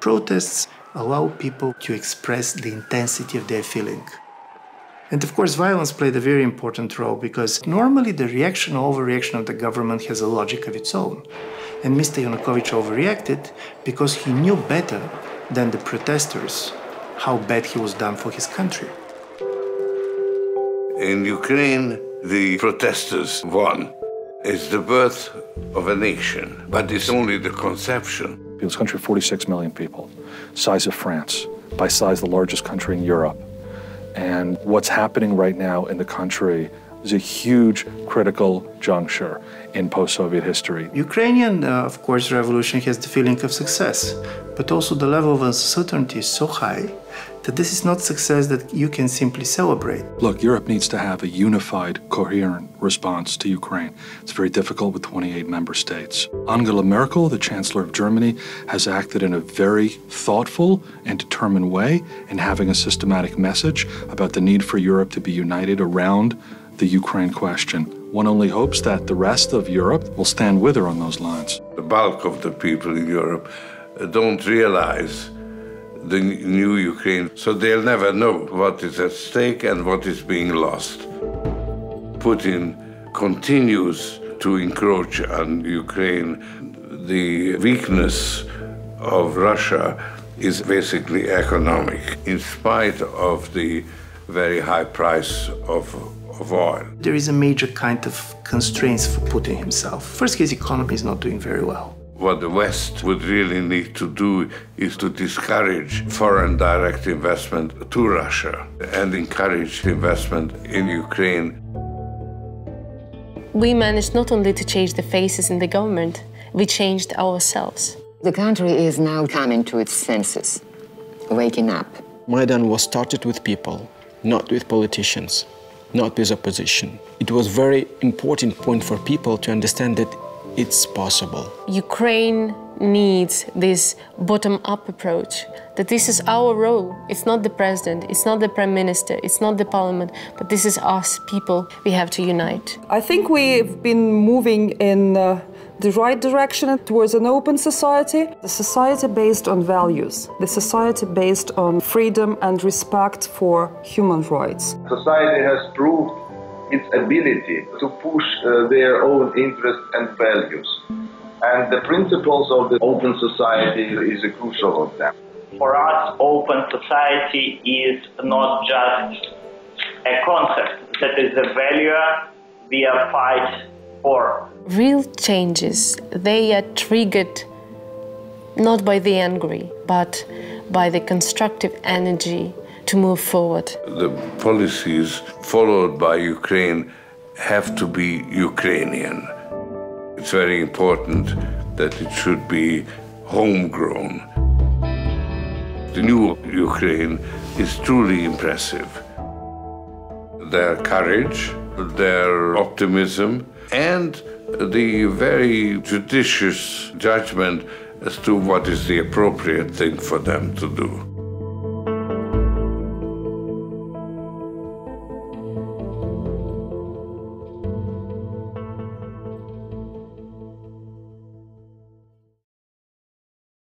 protests allow people to express the intensity of their feeling. And of course, violence played a very important role because normally the reaction or overreaction of the government has a logic of its own. And Mr. Yanukovych overreacted because he knew better than the protesters how bad he was done for his country. In Ukraine, the protesters won. It's the birth of a nation, but it's only the conception. This country, 46 million people, size of France, by size the largest country in Europe. And what's happening right now in the country is a huge critical juncture in post-Soviet history. Ukrainian, of course, revolution has the feeling of success, but also the level of uncertainty is so high that this is not success that you can simply celebrate. Look, Europe needs to have a unified, coherent response to Ukraine. It's very difficult with 28 member states. Angela Merkel, the Chancellor of Germany, has acted in a very thoughtful and determined way in having a systematic message about the need for Europe to be united around the Ukraine question. One only hopes that the rest of Europe will stand with her on those lines. The bulk of the people in Europe don't realize the new Ukraine, so they'll never know what is at stake and what is being lost. Putin continues to encroach on Ukraine. The weakness of Russia is basically economic, in spite of the very high price of oil. There is a major kind of constraints for Putin himself. First, his economy is not doing very well. What the West would really need to do is to discourage foreign direct investment to Russia and encourage investment in Ukraine. We managed not only to change the faces in the government, we changed ourselves. The country is now coming to its senses, waking up. Maidan was started with people, not with politicians, not with opposition. It was a very important point for people to understand that it's possible. Ukraine needs this bottom-up approach, that this is our role. It's not the president, it's not the prime minister, it's not the parliament, but this is us people. We have to unite. I think we've been moving in the right direction towards an open society, a society based on values, the society based on freedom and respect for human rights. Society has proved its ability to push their own interests and values. And the principles of the open society is a crucial of them. For us, open society is not just a concept, that is a value we are fight for. Real changes, they are triggered not by the angry, but by the constructive energy to move forward. The policies followed by Ukraine have to be Ukrainian. It's very important that it should be homegrown. The new Ukraine is truly impressive. Their courage, their optimism, and the very judicious judgment as to what is the appropriate thing for them to do.